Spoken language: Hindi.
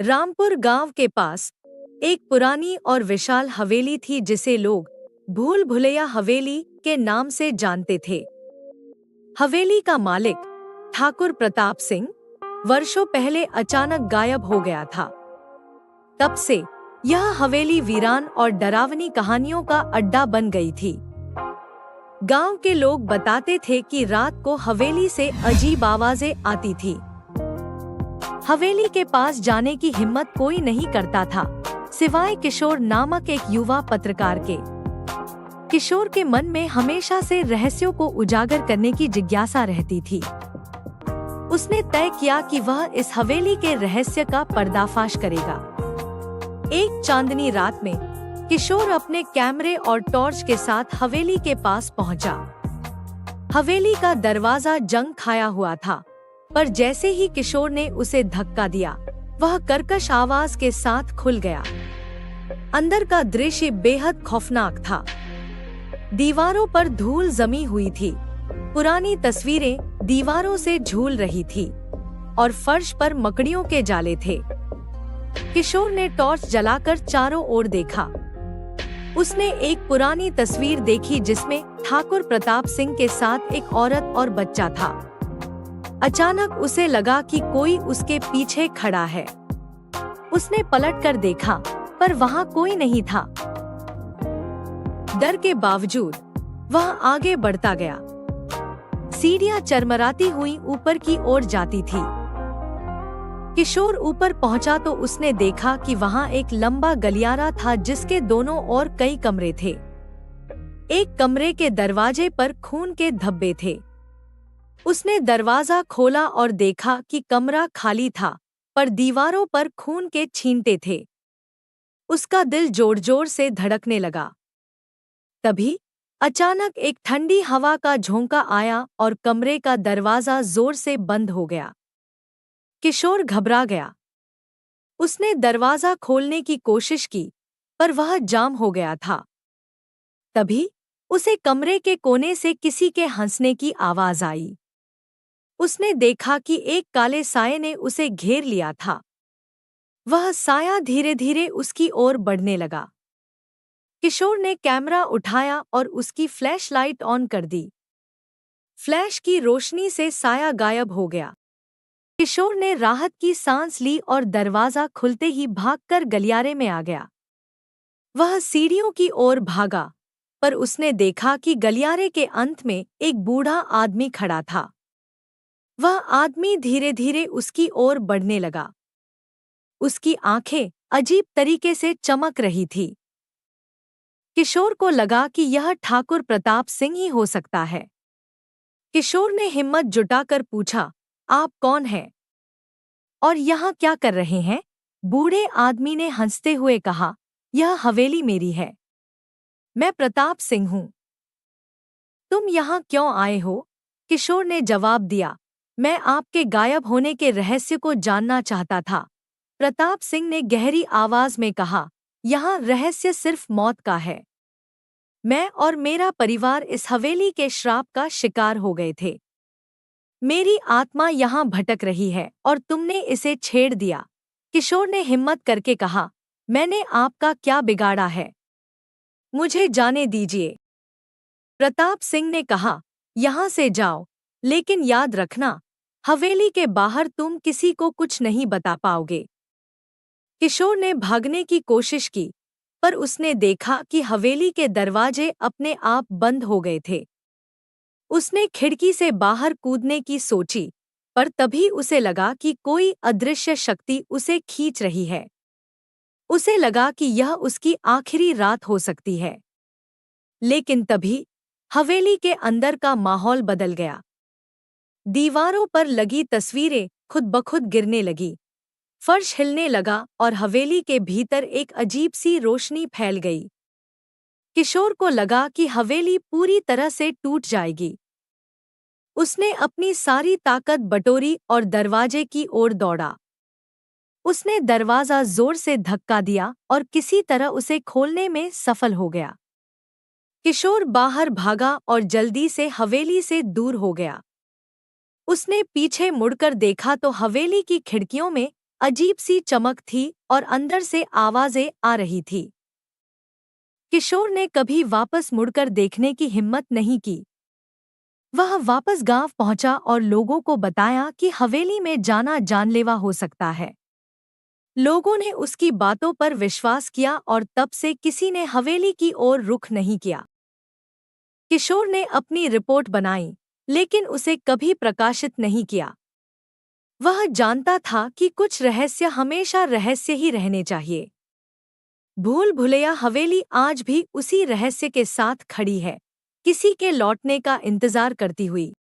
रामपुर गांव के पास एक पुरानी और विशाल हवेली थी जिसे लोग भूल भुलैया हवेली के नाम से जानते थे। हवेली का मालिक ठाकुर प्रताप सिंह वर्षों पहले अचानक गायब हो गया था। तब से यह हवेली वीरान और डरावनी कहानियों का अड्डा बन गई थी। गांव के लोग बताते थे कि रात को हवेली से अजीब आवाजें आती थी। हवेली के पास जाने की हिम्मत कोई नहीं करता था, सिवाय किशोर नामक एक युवा पत्रकार के। किशोर के मन में हमेशा से रहस्यों को उजागर करने की जिज्ञासा रहती थी। उसने तय किया कि वह इस हवेली के रहस्य का पर्दाफाश करेगा। एक चांदनी रात में किशोर अपने कैमरे और टॉर्च के साथ हवेली के पास पहुंचा। हवेली का दरवाजा जंग खाया हुआ था, पर जैसे ही किशोर ने उसे धक्का दिया, वह कर्कश आवाज के साथ खुल गया। अंदर का दृश्य बेहद खौफनाक था। दीवारों पर धूल जमी हुई थी, पुरानी तस्वीरें दीवारों से झूल रही थी और फर्श पर मकड़ियों के जाले थे। किशोर ने टॉर्च जलाकर चारों ओर देखा। उसने एक पुरानी तस्वीर देखी जिसमें ठाकुर प्रताप सिंह के साथ एक औरत और बच्चा था। अचानक उसे लगा कि कोई उसके पीछे खड़ा है। उसने पलटकर देखा, पर वहां कोई नहीं था। डर के बावजूद वह आगे बढ़ता गया। सीढ़ियां चरमराती हुई ऊपर की ओर जाती थी। किशोर ऊपर पहुंचा तो उसने देखा कि वहां एक लंबा गलियारा था जिसके दोनों ओर कई कमरे थे। एक कमरे के दरवाजे पर खून के धब्बे थे। उसने दरवाजा खोला और देखा कि कमरा खाली था, पर दीवारों पर खून के छींटे थे। उसका दिल जोर-जोर से धड़कने लगा। तभी अचानक एक ठंडी हवा का झोंका आया और कमरे का दरवाजा जोर से बंद हो गया। किशोर घबरा गया। उसने दरवाजा खोलने की कोशिश की, पर वह जाम हो गया था। तभी उसे कमरे के कोने से किसी के हंसने की आवाज आई। उसने देखा कि एक काले साये ने उसे घेर लिया था। वह साया धीरे धीरे उसकी ओर बढ़ने लगा। किशोर ने कैमरा उठाया और उसकी फ्लैशलाइट ऑन कर दी। फ्लैश की रोशनी से साया गायब हो गया। किशोर ने राहत की सांस ली और दरवाजा खुलते ही भागकर गलियारे में आ गया। वह सीढ़ियों की ओर भागा, पर उसने देखा कि गलियारे के अंत में एक बूढ़ा आदमी खड़ा था। वह आदमी धीरे धीरे उसकी ओर बढ़ने लगा। उसकी आंखें अजीब तरीके से चमक रही थी। किशोर को लगा कि यह ठाकुर प्रताप सिंह ही हो सकता है। किशोर ने हिम्मत जुटाकर पूछा, आप कौन हैं? और यहाँ क्या कर रहे हैं? बूढ़े आदमी ने हंसते हुए कहा, यह हवेली मेरी है। मैं प्रताप सिंह हूँ। तुम यहाँ क्यों आए हो? किशोर ने जवाब दिया, मैं आपके गायब होने के रहस्य को जानना चाहता था। प्रताप सिंह ने गहरी आवाज में कहा, यहाँ रहस्य सिर्फ मौत का है। मैं और मेरा परिवार इस हवेली के श्राप का शिकार हो गए थे। मेरी आत्मा यहाँ भटक रही है और तुमने इसे छेड़ दिया। किशोर ने हिम्मत करके कहा, मैंने आपका क्या बिगाड़ा है? मुझे जाने दीजिए। प्रताप सिंह ने कहा, यहाँ से जाओ, लेकिन याद रखना, हवेली के बाहर तुम किसी को कुछ नहीं बता पाओगे। किशोर ने भागने की कोशिश की, पर उसने देखा कि हवेली के दरवाजे अपने आप बंद हो गए थे। उसने खिड़की से बाहर कूदने की सोची, पर तभी उसे लगा कि कोई अदृश्य शक्ति उसे खींच रही है। उसे लगा कि यह उसकी आखिरी रात हो सकती है। लेकिन तभी हवेली के अंदर का माहौल बदल गया। दीवारों पर लगी तस्वीरें खुद ब खुद गिरने लगी। फर्श हिलने लगा और हवेली के भीतर एक अजीब सी रोशनी फैल गई। किशोर को लगा कि हवेली पूरी तरह से टूट जाएगी। उसने अपनी सारी ताकत बटोरी और दरवाजे की ओर दौड़ा। उसने दरवाजा जोर से धक्का दिया और किसी तरह उसे खोलने में सफल हो गया। किशोर बाहर भागा और जल्दी से हवेली से दूर हो गया। उसने पीछे मुड़कर देखा तो हवेली की खिड़कियों में अजीब सी चमक थी और अंदर से आवाजें आ रही थी। किशोर ने कभी वापस मुड़कर देखने की हिम्मत नहीं की। वह वापस गांव पहुंचा और लोगों को बताया कि हवेली में जाना जानलेवा हो सकता है। लोगों ने उसकी बातों पर विश्वास किया और तब से किसी ने हवेली की ओर रुख नहीं किया। किशोर ने अपनी रिपोर्ट बनाई, लेकिन उसे कभी प्रकाशित नहीं किया। वह जानता था कि कुछ रहस्य हमेशा रहस्य ही रहने चाहिए। भूल भुलैया हवेली आज भी उसी रहस्य के साथ खड़ी है, किसी के लौटने का इंतजार करती हुई।